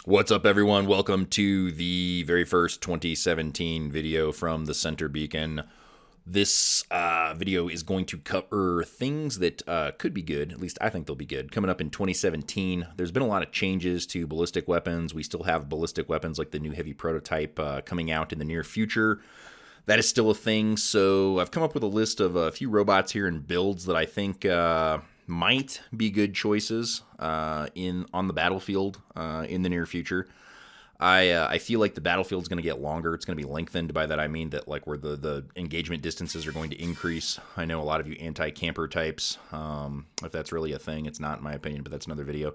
What's up, everyone? Welcome to the very first 2017 video from the Center Beacon. This video is going to cover things that could be good, at least I think they'll be good, coming up in 2017. There's been a lot of changes to ballistic weapons. We still have ballistic weapons like the new heavy prototype coming out in the near future. That is still a thing, so I've come up with a list of a few robots here and builds that I think might be good choices on the battlefield in the near future. I feel like the battlefield's going to get longer. It's going to be lengthened. By that I mean that like where the engagement distances are going to increase. I know a lot of you anti-camper types, if that's really a thing. It's not in my opinion, but that's another video.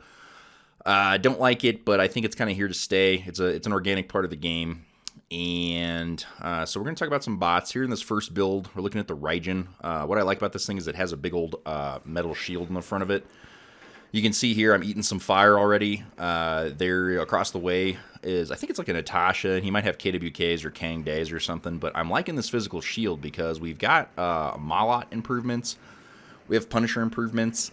I don't like it, but I think it's kind of here to stay. It's an organic part of the game. And so we're going to talk about some bots here in this first build. We're looking at the Raijin. What I like about this thing is it has a big old metal shield in the front of it. You can see here I'm eating some fire already. There across the way is, I think it's like a Natasha. He might have KWKs or Kang Days or something, but I'm liking this physical shield because we've got Malot improvements. We have Punisher improvements.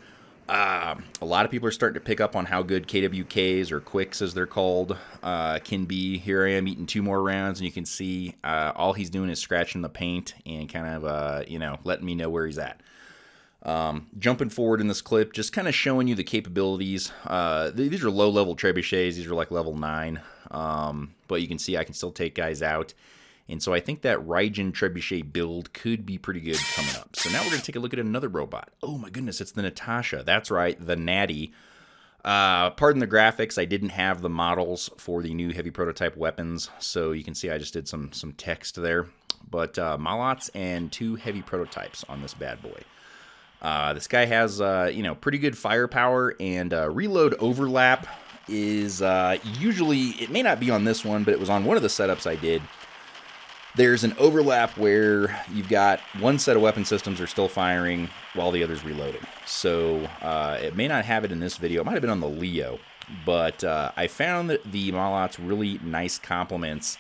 A lot of people are starting to pick up on how good KWKs, or Quicks as they're called, can be. Here I am eating 2 more rounds, and you can see all he's doing is scratching the paint and kind of, letting me know where he's at. Jumping forward in this clip, just kind of showing you the capabilities. These are low-level trebuchets. These are like level 9, but you can see I can still take guys out. And so I think that Raijin trebuchet build could be pretty good coming up. So now we're going to take a look at another robot. Oh my goodness, it's the Natasha. That's right, the Natty. Pardon the graphics, I didn't have the models for the new heavy prototype weapons, so you can see I just did some text there. But Malots and 2 heavy prototypes on this bad boy. This guy has, pretty good firepower, and reload overlap is usually, it may not be on this one, but it was on one of the setups I did. There's an overlap where you've got one set of weapon systems are still firing while the other's reloading. So it may not have it in this video. It might have been on the Leo. But I found that the Malot's really nice complements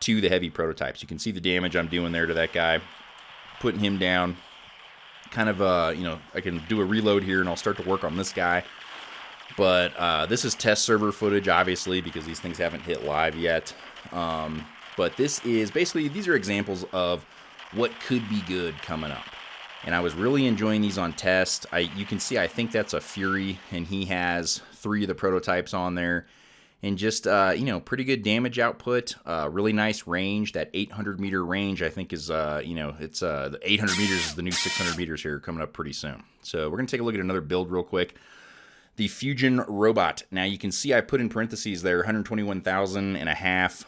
to the heavy prototypes. You can see the damage I'm doing there to that guy. Putting him down. Kind of, I can do a reload here and I'll start to work on this guy. But this is test server footage, obviously, because these things haven't hit live yet. But this is basically, these are examples of what could be good coming up. And I was really enjoying these on test. You can see, I think that's a Fury, and he has 3 of the prototypes on there. And just, pretty good damage output, really nice range. That 800-meter range, I think, is, it's the 800 meters is the new 600 meters here coming up pretty soon. So we're going to take a look at another build real quick. The Fujin robot. Now, you can see I put in parentheses there, 121,000 and a half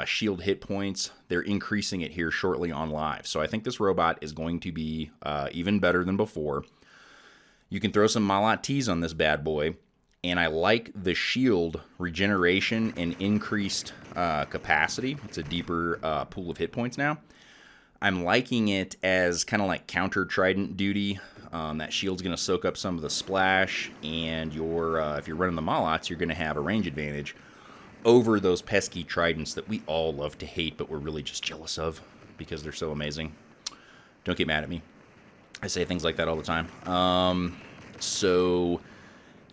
shield hit points. They're increasing it here shortly on live. So I think this robot is going to be even better than before. You can throw some Malot Ts on this bad boy. And I like the shield regeneration and increased capacity. It's a deeper pool of hit points now. I'm liking it as kind of like counter trident duty. That shield's going to soak up some of the splash, and if you're running the Malots, you're going to have a range advantage over those pesky tridents that we all love to hate, but we're really just jealous of because they're so amazing. Don't get mad at me. I say things like that all the time. So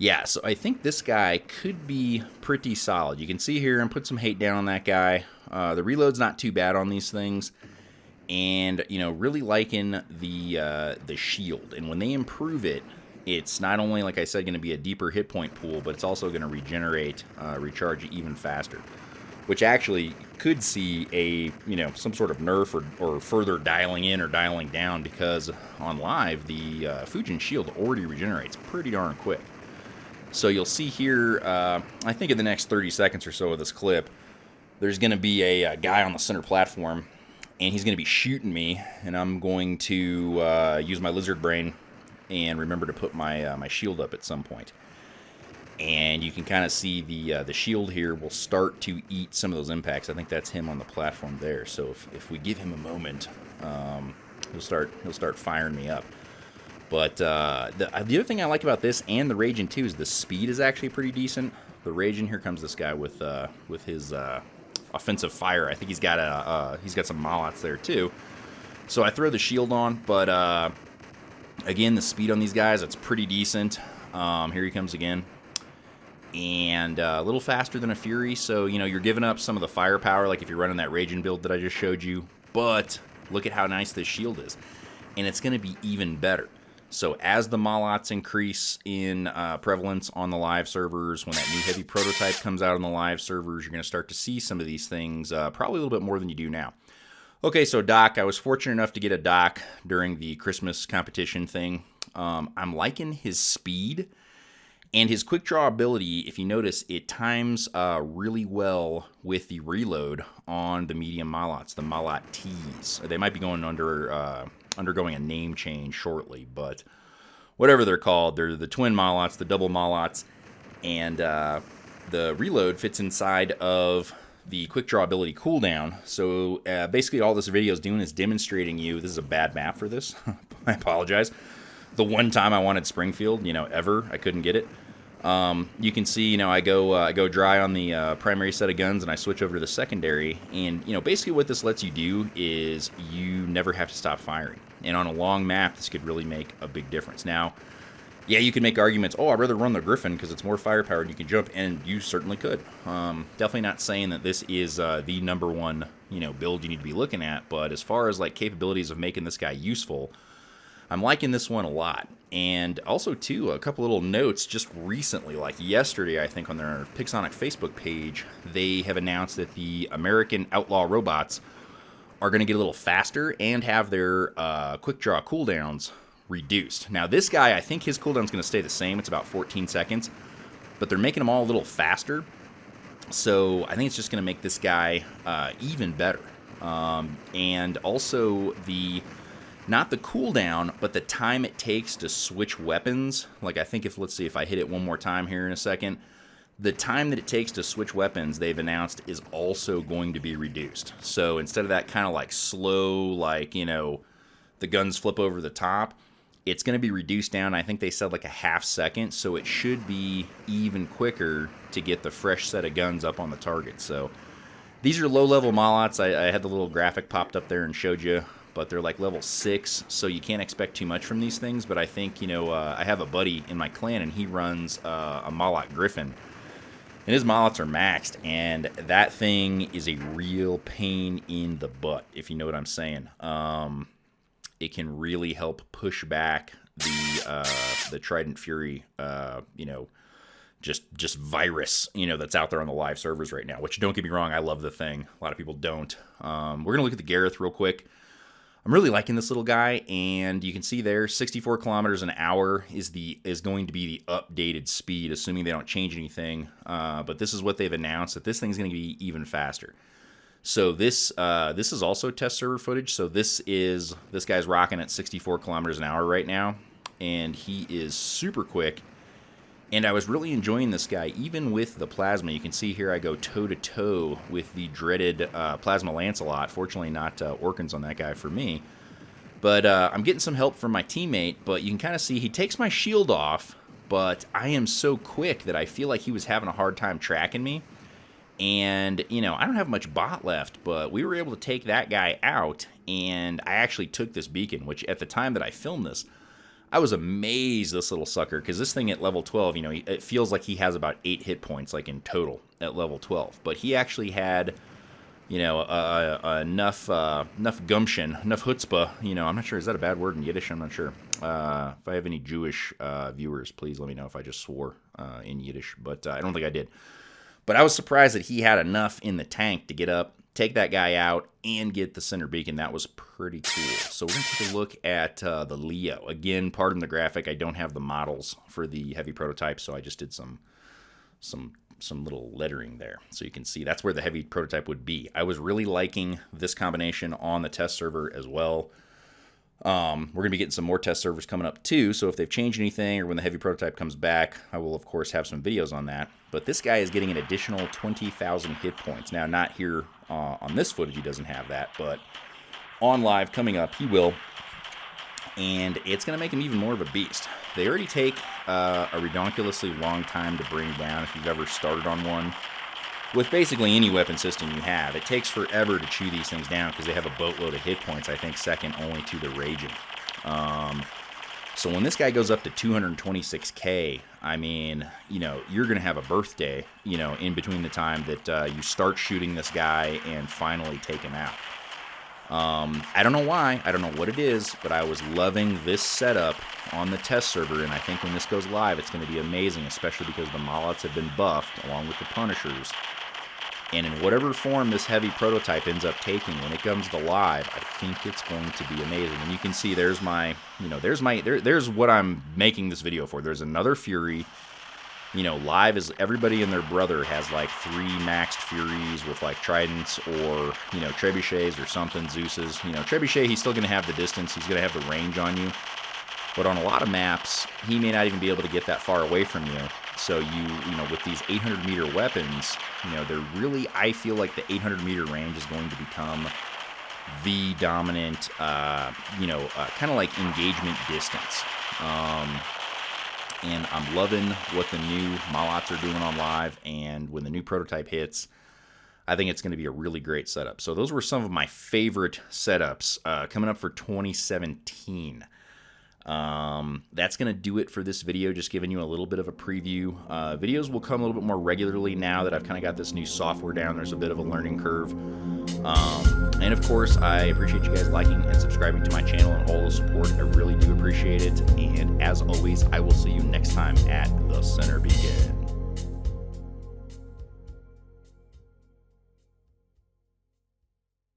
I think this guy could be pretty solid. You can see here, I'm putting some hate down on that guy. The reload's not too bad on these things. And, really liking the shield. And when they improve it, it's not only, like I said, going to be a deeper hit point pool, but it's also going to regenerate, recharge even faster. Which actually could see some sort of nerf or further dialing in or dialing down, because on live, the Fujin shield already regenerates pretty darn quick. So you'll see here, I think in the next 30 seconds or so of this clip, there's going to be a guy on the center platform, and he's going to be shooting me, and I'm going to use my lizard brain and remember to put my shield up at some point. And you can kind of see the shield here will start to eat some of those impacts. I think that's him on the platform there. So if we give him a moment, he'll start firing me up. But the other thing I like about this and the Raijin too is the speed is actually pretty decent. The Raijin, here comes this guy with his offensive fire. I think he's got some Malots there too. So I throw the shield on, but again, the speed on these guys, it's pretty decent. Here he comes again. and a little faster than a Fury, so, you know, you're giving up some of the firepower, like if you're running that Raijin build that I just showed you, but look at how nice this shield is, and it's going to be even better. So as the Malots increase in prevalence on the live servers, when that new heavy prototype comes out on the live servers, you're going to start to see some of these things, probably a little bit more than you do now. Okay, so Doc, I was fortunate enough to get a Doc during the Christmas competition thing. I'm liking his speed. And his quick draw ability, if you notice, it times really well with the reload on the medium Malots, the Malot Ts. They might be going undergoing a name change shortly, but whatever they're called, they're the twin Malots, the double Malots, and the reload fits inside of the quick draw ability cooldown. So basically all this video is doing is demonstrating you, this is a bad map for this, I apologize. The one time I wanted Springfield, you know, ever, I couldn't get it. You can see, you know, I go dry on the primary set of guns and I switch over to the secondary, and, you know, basically what this lets you do is you never have to stop firing. And on a long map, this could really make a big difference. Now, yeah, you can make arguments, oh, I'd rather run the Griffin because it's more firepower and you can jump, and you certainly could. Definitely not saying that this is the number one, you know, build you need to be looking at, but as far as, like, capabilities of making this guy useful, I'm liking this one a lot. And also, too, a couple little notes just recently, like yesterday, I think, on their Pixonic Facebook page, they have announced that the American Outlaw robots are going to get a little faster and have their quick draw cooldowns reduced. Now, this guy, I think his cooldown's going to stay the same. It's about 14 seconds. But they're making them all a little faster. So I think it's just going to make this guy even better. And also not the cooldown, but the time it takes to switch weapons. Like, I think let's see if I hit it one more time here in a second. The time that it takes to switch weapons, they've announced, is also going to be reduced. So instead of that kind of like slow, like, you know, the guns flip over the top, it's going to be reduced down. I think they said like a half second, so it should be even quicker to get the fresh set of guns up on the target. So these are low-level Malots. I had the little graphic popped up there and showed you, but they're like level 6, so you can't expect too much from these things. But I think, you know, I have a buddy in my clan, and he runs a Malot Griffin, and his Malots are maxed, and that thing is a real pain in the butt, if you know what I'm saying. It can really help push back the Trident Fury, you know, just virus, you know, that's out there on the live servers right now, which, don't get me wrong, I love the thing. A lot of people don't. We're going to look at the Gareth real quick. I'm really liking this little guy, and you can see there, 64 kilometers an hour is going to be the updated speed, assuming they don't change anything. But this is what they've announced, that this thing's going to be even faster. So this is also test server footage. So this guy's rocking at 64 kilometers an hour right now, and he is super quick. And I was really enjoying this guy, even with the plasma. You can see here I go toe-to-toe with the dreaded Plasma Lancelot. Fortunately, not Orkans on that guy for me. But I'm getting some help from my teammate, but you can kind of see he takes my shield off, but I am so quick that I feel like he was having a hard time tracking me. And, you know, I don't have much bot left, but we were able to take that guy out, and I actually took this beacon, which at the time that I filmed this, I was amazed, this little sucker, because this thing at level 12, you know, it feels like he has about 8 hit points, like in total, at level 12. But he actually had, you know, enough gumption, enough chutzpah, you know, I'm not sure, is that a bad word in Yiddish? I'm not sure. If I have any Jewish viewers, please let me know if I just swore in Yiddish, but I don't think I did. But I was surprised that he had enough in the tank to get up, take that guy out, and get the center beacon. That was pretty cool. So we're going to take a look at the Leo. Again, pardon the graphic. I don't have the models for the heavy prototype, so I just did some little lettering there. So you can see that's where the heavy prototype would be. I was really liking this combination on the test server as well. We're going to be getting some more test servers coming up too, so if they've changed anything or when the heavy prototype comes back, I will of course have some videos on that. But this guy is getting an additional 20,000 hit points. Now, not here on this footage, he doesn't have that, but on live coming up, he will. And it's going to make him even more of a beast. They already take a ridiculously long time to bring down if you've ever started on one. With basically any weapon system you have, it takes forever to chew these things down because they have a boatload of hit points, I think second only to the Raijin. So when this guy goes up to 226K, I mean, you know, you're going to have a birthday, you know, in between the time that you start shooting this guy and finally take him out. I don't know why. I don't know what it is, but I was loving this setup on the test server, and I think when this goes live, it's going to be amazing, especially because the Molots have been buffed along with the Punishers. And in whatever form this heavy prototype ends up taking, when it comes to live, I think it's going to be amazing. And you can see there's my, you know, there's what I'm making this video for. There's another Fury. You know, live is everybody and their brother has like 3 maxed Furies with like Tridents or, you know, Trebuchets or something, Zeus's. You know, Trebuchet, he's still going to have the distance. He's going to have the range on you. But on a lot of maps, he may not even be able to get that far away from you. So you know, with these 800-meter weapons, you know, they're really, I feel like the 800-meter range is going to become the dominant, you know, kind of like engagement distance. And I'm loving what the new Molots are doing on live, and when the new prototype hits, I think it's going to be a really great setup. So those were some of my favorite setups coming up for 2017. That's going to do it for this video, just giving you a little bit of a preview. Videos will come a little bit more regularly now that I've kind of got this new software down. There's a bit of a learning curve. And of course, I appreciate you guys liking and subscribing to my channel and all the support. I really do appreciate it. And as always, I will see you next time at the Center Beacon.